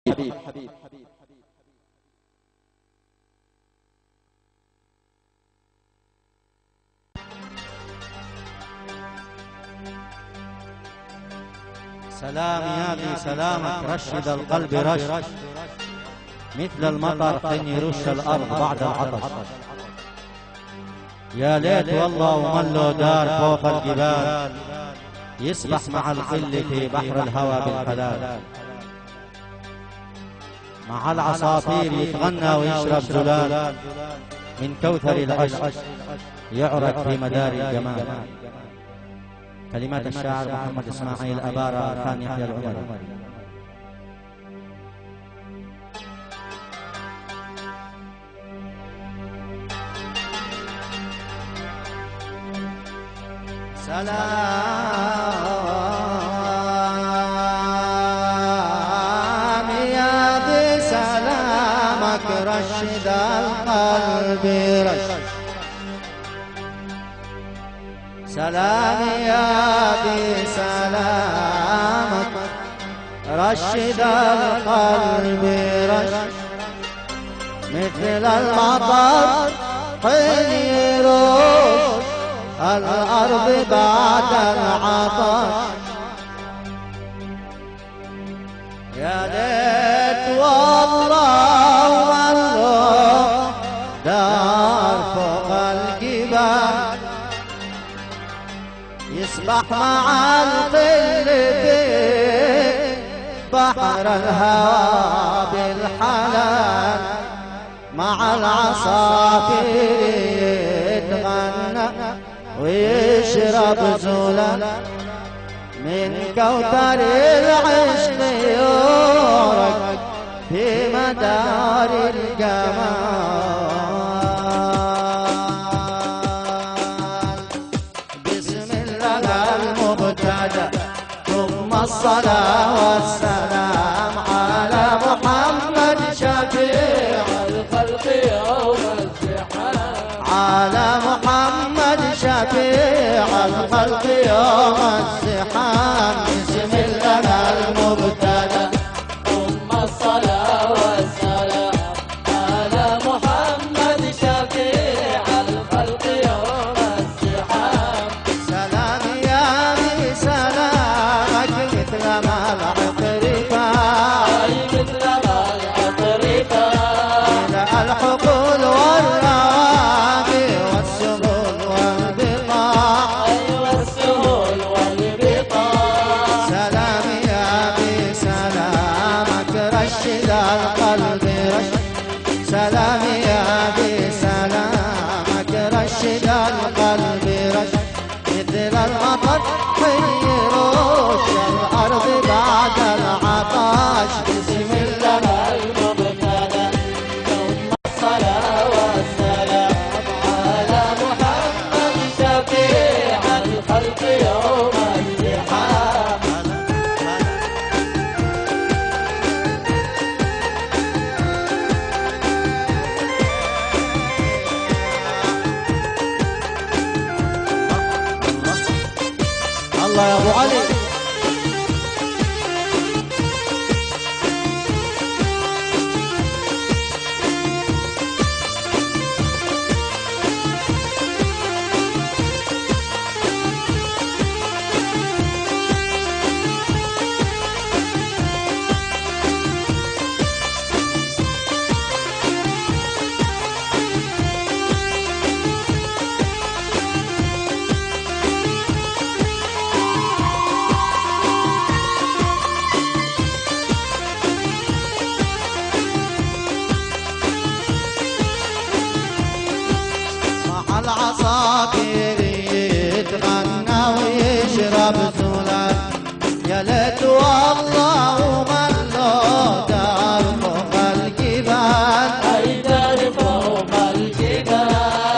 سلام يا ابي سلامك رشد القلب رش، مثل المطر حين يرش الأرض بعد العطش. يا ليت والله ومن له دار فوق الجبال، يسبح مع الخل في بحر الهوى بالحلال. مع العصافير يتغنى ويشرب زلال، من كوثر العشق يعرج في مدار الجمال. كلمات الشاعر محمد إسماعيل أبارة خان يحيى العمري. سلام يا بسلامك رشد القلب رش، سلام يا بسلامك رشد القلب رش، مثل المطر حين يروش الأرض بعد العطش. يا ليت والله والله دار فوق الجبال، يسبح مع الظل في بحر الهوى بالحلال. مع العصافير يتغنى ويشرب زلال، من كوثر العشق يورق في مدار الجمال. بسم الله المبتدأ ثم الصلاة والسلام على محمد شفيع الخلق يوم الزحام، على محمد شفيع الخلق يوم الزحام. بسم الله المبتدأ ثم الصلاة والسلام على محمد شفيع الخلق يوم الزحام. سلام يا بسلامك مثل ما العطر فاي، مثل ما العطر فاي، إلى الحقول والروابي والسهول والبقاع، والسهول والبقاع. سلام يا بسلامك رشد القلب رش، سلام يا بسلامك رشد القلب رش، مثل المطر حين يروش الأرض بعد العطش. بسم الله المبتدأ ثم الصلاة والسلام على محمد شفيع الخلق يوم الزحام. الله يا ابو علي. العصافير يتغنى ويشرب زلال، يا ليت والله ومن له دار فوق الجبال، أي دار فوق الجبال.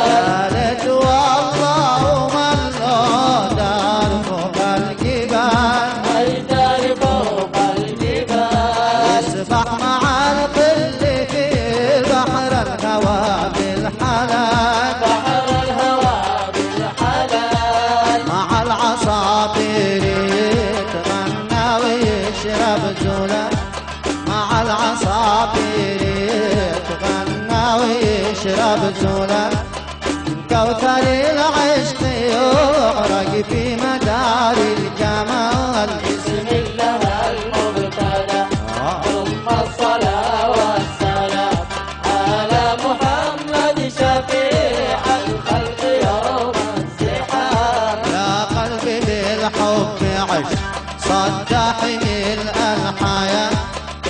يا ليت والله ومن له دار فوق الجبال، أي دار فوق الجبال. يسبح مع الظل في بحر الهوى بالحلال، مع العصافير العصافير يتغنى ويشرب زلال كوثر العشق يغرق في مدار الجمال. بسم الله المبتلى ثم الصلاة والسلام على محمد شفيع الخلق يوم الزحام. يا قلبي بالحب عش صدح ملء الحياة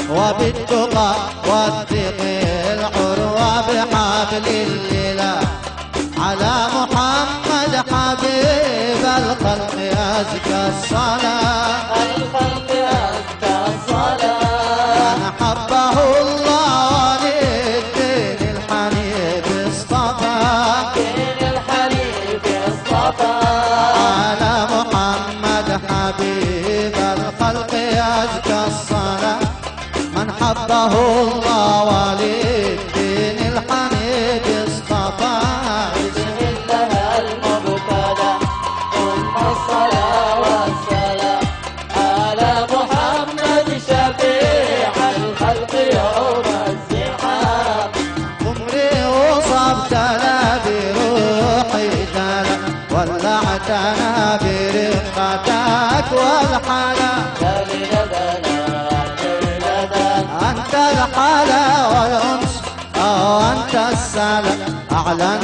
وبالتقى والثقل العروة بحبل الإله على محمد حبيب الخلق أزكى الصلاة. الخلق أزكى الصلاة من حبه الله للدين الحنيف اصطفى. دين الحنيف اصطفى على محمد حبيب الخلق أزكى الصلاة. من حبه الله وللدين الحنيف اصطفى. بسم الله المبتلى ثم الصلاة والسلام على محمد شفيع الخلق يوم الزحام. عمري وصبتنا بروحي تلا ولعتنا برقتك والحلا. يا ليلتنا أنت الحلا والأنس أنت السلام أعلن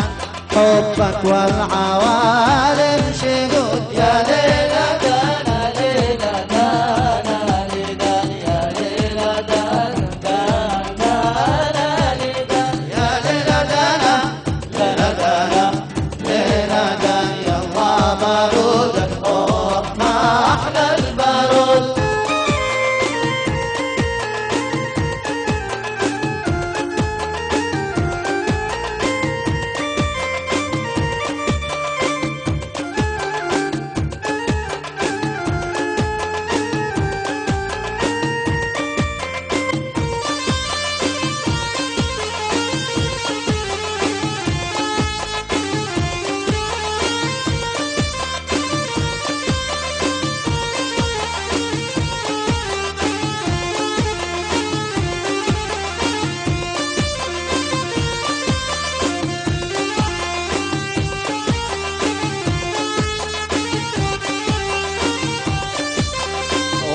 حبك والعوالم شهود. يا ليلتنا ليلتنا ليلتنا يا ليلتنا يا ليلتنا ليلتنا ليلتنا يا الله بارودك ما أحلى البارود.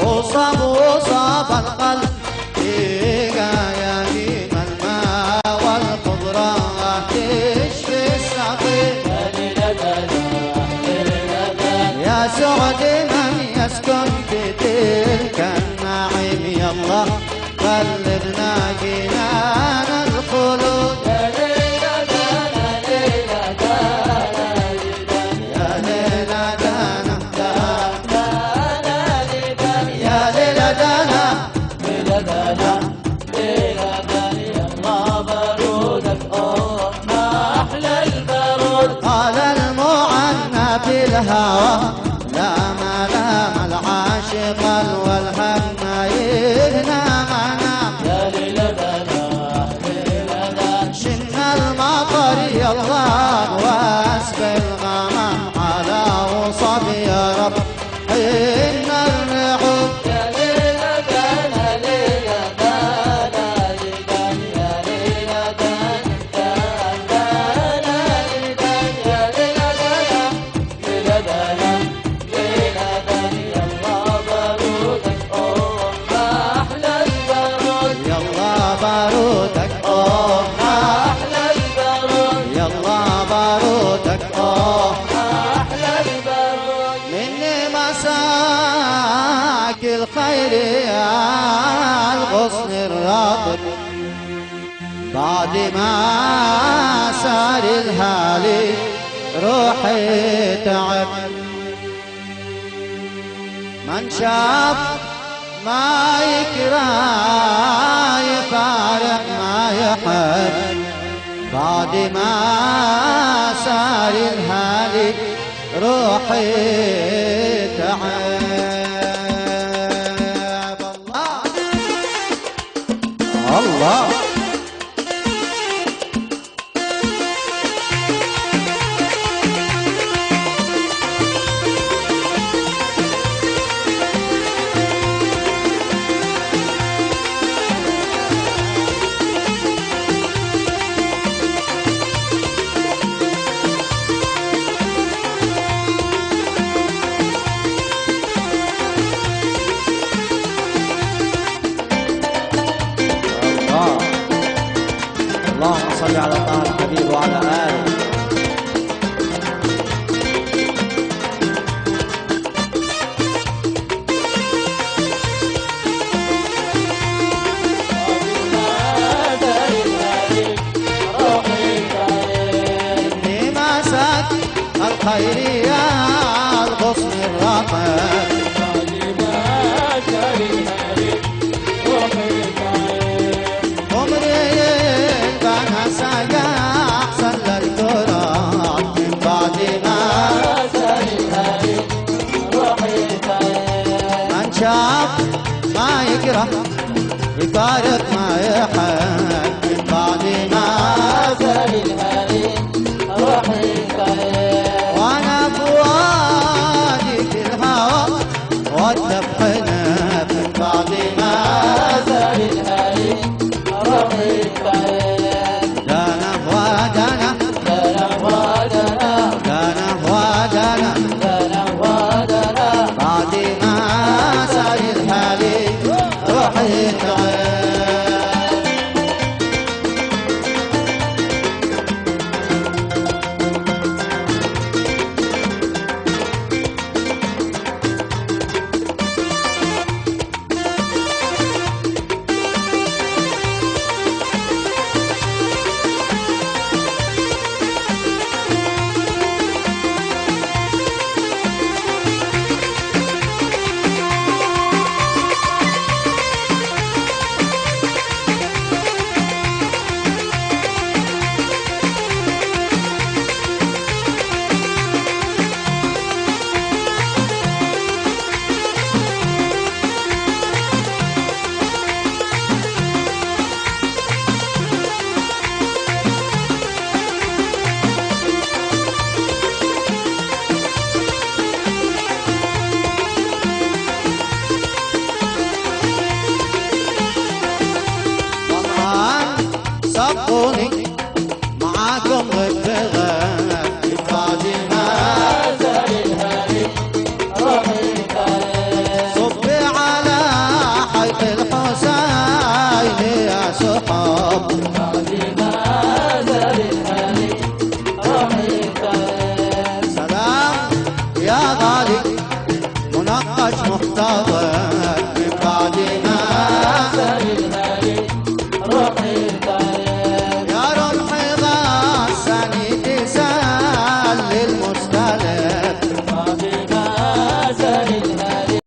وصب القلب يا يمين الماء والخضرة تشفي السقيم. يا سعد من يسكن في تلك النعيم. يلا قلبنا جنان الخلود. يا ليلتنا يا ليلتنا الله بارودك ما أحلى البارود. قال المعنى في الهوى لا ملام العاشق والهم يهنى منام. يا ليلتنا شن المطر يلا واسقي الغمام على وصب يا رب إن الرعود. يا ليلتنا ليلتنا يا ليلتنا يا ليلتنا يا الله بارودك ما أحلى البارود. يلا بارودك ما أحلى البارود يلا بارودك ما أحلى البارود. مني مساك الخير يا الغصن الراطب بعد ما سار الهالي روحي تعب. من شاف ما يكره يفارق ما يحب بعد ما سار الهالي روحي تعب. الله الله صل على طه الحبيب وعلى آله. إني مسك الخيرية الغصن الرقم ما يكره يفارق ما يحب من بعد ما زال الهادي روحي كريم. وانا فؤادي في الهوى والتفحنا من بعد ما زال الهادي روحي كريم. دانا ودانا دانا ودانا دانا ودانا دانا ودانا بعد ما زال الهادي روحي كريم. صبوني معاكم بالغاب بعد ما زال الهادي روحي كريم. صبي على حيث الحسين يا سحب